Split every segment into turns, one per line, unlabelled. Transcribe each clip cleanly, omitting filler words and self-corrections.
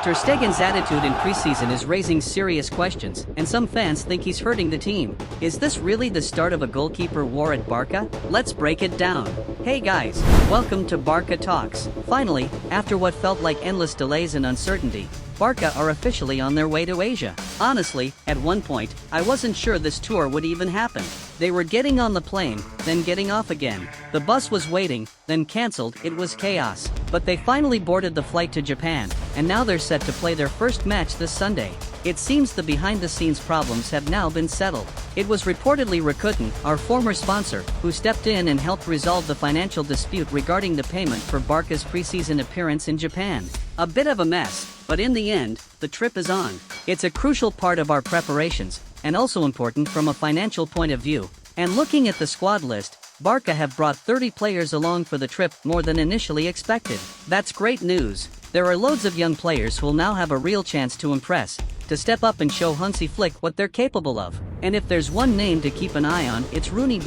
Ter Stegen's attitude in preseason is raising serious questions, and some fans think he's hurting the team. Is this really the start of a goalkeeper war at Barca? Let's break it down. Hey guys, welcome to Barca Talks. Finally, after what felt like endless delays and uncertainty, Barca are officially on their way to Asia. Honestly, at one point, I wasn't sure this tour would even happen. They were getting on the plane, then getting off again. The bus was waiting, then cancelled. It was chaos. But they finally boarded the flight to Japan, and now they're set to play their first match this Sunday. It seems the behind-the-scenes problems have now been settled. It was reportedly Rakuten, our former sponsor, who stepped in and helped resolve the financial dispute regarding the payment for Barca's preseason appearance in Japan. A bit of a mess, but in the end, the trip is on. It's a crucial part of our preparations, and also important from a financial point of view. And looking at the squad list, Barca have brought 30 players along for the trip, more than initially expected. That's great news. There are loads of young players who'll now have a real chance to impress, to step up and show Hansi Flick what they're capable of. And if there's one name to keep an eye on, it's Roony.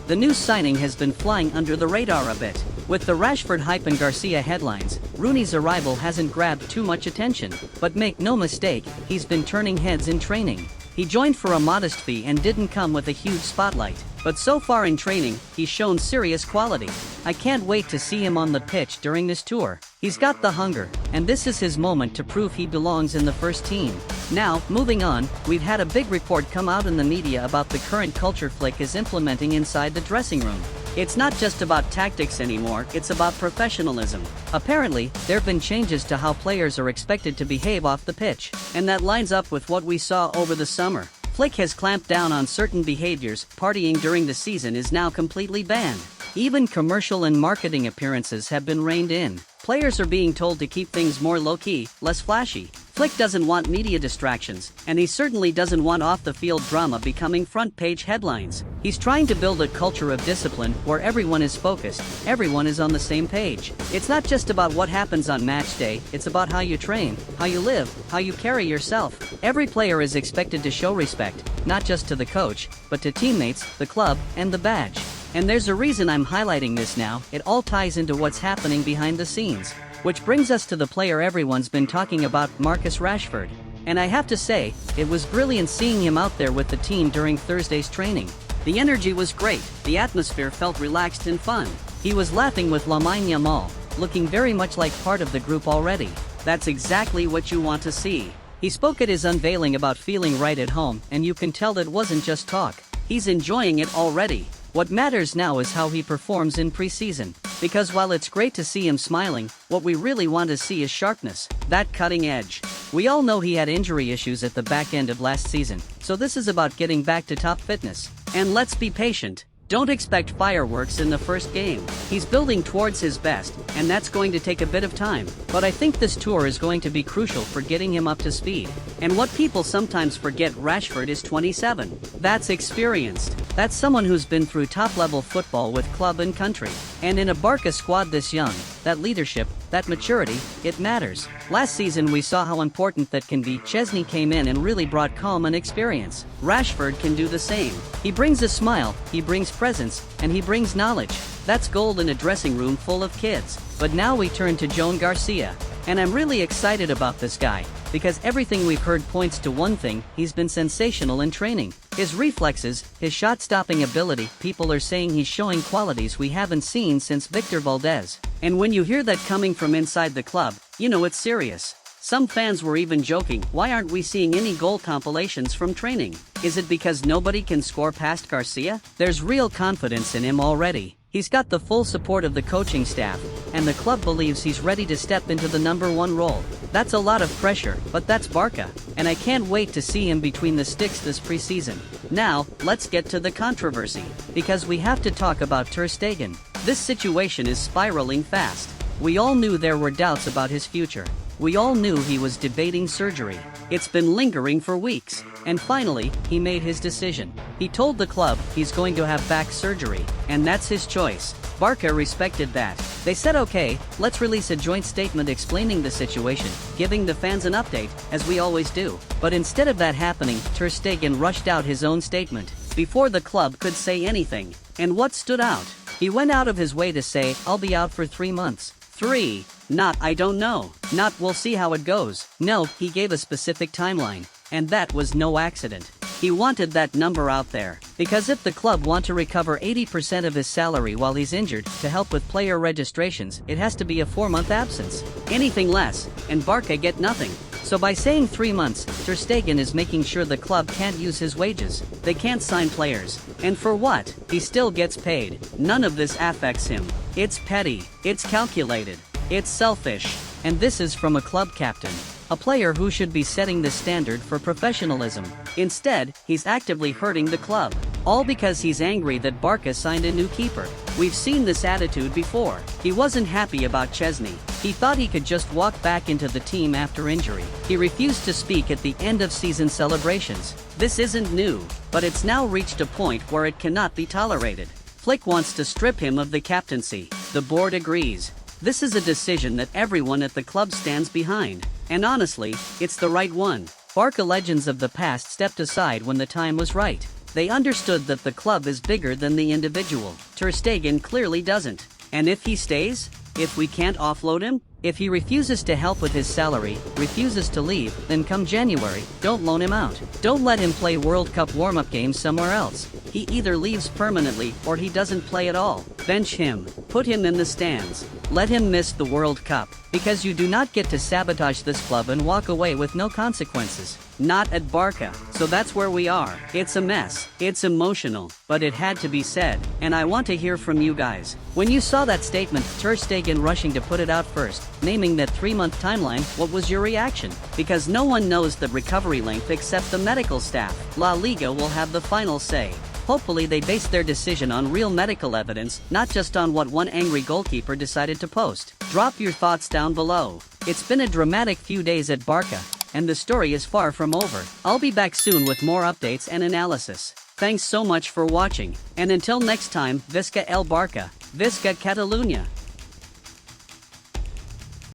The new signing has been flying under the radar a bit. With the Rashford hype and Garcia headlines, Rooney's arrival hasn't grabbed too much attention. But make no mistake, he's been turning heads in training. He joined for a modest fee and didn't come with a huge spotlight. But so far in training, he's shown serious quality. I can't wait to see him on the pitch during this tour. He's got the hunger, and this is his moment to prove he belongs in the first team. Now, moving on, we've had a big report come out in the media about the current culture Flick is implementing inside the dressing room. It's not just about tactics anymore, it's about professionalism. Apparently, there have been changes to how players are expected to behave off the pitch, and that lines up with what we saw over the summer. Flick has clamped down on certain behaviors. Partying during the season is now completely banned. Even commercial and marketing appearances have been reined in. Players are being told to keep things more low-key, less flashy. Flick doesn't want media distractions, and he certainly doesn't want off-the-field drama becoming front-page headlines. He's trying to build a culture of discipline where everyone is focused, everyone is on the same page. It's not just about what happens on match day, it's about how you train, how you live, how you carry yourself. Every player is expected to show respect, not just to the coach, but to teammates, the club, and the badge. And there's a reason I'm highlighting this now. It all ties into what's happening behind the scenes. Which brings us to the player everyone's been talking about, Marcus Rashford. And I have to say, it was brilliant seeing him out there with the team during Thursday's training. The energy was great, the atmosphere felt relaxed and fun. He was laughing with Lamine Yamal, looking very much like part of the group already. That's exactly what you want to see. He spoke at his unveiling about feeling right at home, and you can tell that wasn't just talk. He's enjoying it already. What matters now is how he performs in preseason. Because while it's great to see him smiling, what we really want to see is sharpness, that cutting edge. We all know he had injury issues at the back end of last season, so this is about getting back to top fitness. And let's be patient. Don't expect fireworks in the first game. He's building towards his best, and that's going to take a bit of time. But I think this tour is going to be crucial for getting him up to speed. And what people sometimes forget, Rashford is 27. That's experienced. That's someone who's been through top-level football with club and country. And in a Barca squad this young, that leadership, that maturity, it matters. Last season we saw how important that can be. Chesney came in and really brought calm and experience. Rashford can do the same. He brings a smile, he brings presence, and he brings knowledge. That's gold in a dressing room full of kids. But now we turn to Joan Garcia. And I'm really excited about this guy, because everything we've heard points to one thing: he's been sensational in training. His reflexes, his shot-stopping ability, people are saying he's showing qualities we haven't seen since Victor Valdez. And when you hear that coming from inside the club, you know it's serious. Some fans were even joking, why aren't we seeing any goal compilations from training? Is it because nobody can score past Garcia? There's real confidence in him already. He's got the full support of the coaching staff, and the club believes he's ready to step into the #1 role. That's a lot of pressure, but that's Barca, and I can't wait to see him between the sticks this preseason. Now, let's get to the controversy, because we have to talk about Ter Stegen. This situation is spiraling fast. We all knew there were doubts about his future. We all knew he was debating surgery. It's been lingering for weeks, and finally, he made his decision. He told the club he's going to have back surgery, and that's his choice. Barca respected that. They said okay, let's release a joint statement explaining the situation, giving the fans an update, as we always do. But instead of that happening, Ter Stegen rushed out his own statement, before the club could say anything. And what stood out? He went out of his way to say, I'll be out for 3 months. 3 Not "I don't know." Not "we'll see how it goes." No, he gave a specific timeline. And that was no accident. He wanted that number out there, because if the club want to recover 80% of his salary while he's injured to help with player registrations, it has to be a 4-month absence. Anything less, and Barca get nothing. So by saying 3 months, Ter Stegen is making sure the club can't use his wages. They can't sign players. And for what? He still gets paid. None of this affects him. It's petty. It's calculated. It's selfish. And this is from a club captain. A player who should be setting the standard for professionalism. Instead, he's actively hurting the club. All because he's angry that Barca signed a new keeper. We've seen this attitude before. He wasn't happy about Chesney. He thought he could just walk back into the team after injury. He refused to speak at the end of season celebrations. This isn't new, but it's now reached a point where it cannot be tolerated. Flick wants to strip him of the captaincy. The board agrees. This is a decision that everyone at the club stands behind. And honestly, it's the right one. Barca legends of the past stepped aside when the time was right. They understood that the club is bigger than the individual. Ter Stegen clearly doesn't. And if he stays? If we can't offload him? If he refuses to help with his salary, refuses to leave, then come January, don't loan him out. Don't let him play World Cup warm-up games somewhere else. He either leaves permanently or he doesn't play at all. Bench him. Put him in the stands. Let him miss the World Cup. Because you do not get to sabotage this club and walk away with no consequences. Not at Barca. So that's where we are. It's a mess. It's emotional. But it had to be said. And I want to hear from you guys. When you saw that statement, Ter Stegen rushing to put it out first, naming that 3-month timeline, what was your reaction? Because no one knows the recovery length except the medical staff. La Liga will have the final say. Hopefully they base their decision on real medical evidence, not just on what one angry goalkeeper decided to post. Drop your thoughts down below. It's been a dramatic few days at Barca, and the story is far from over. I'll be back soon with more updates and analysis. Thanks so much for watching, and until next time, Visca el Barca, Visca Catalunya.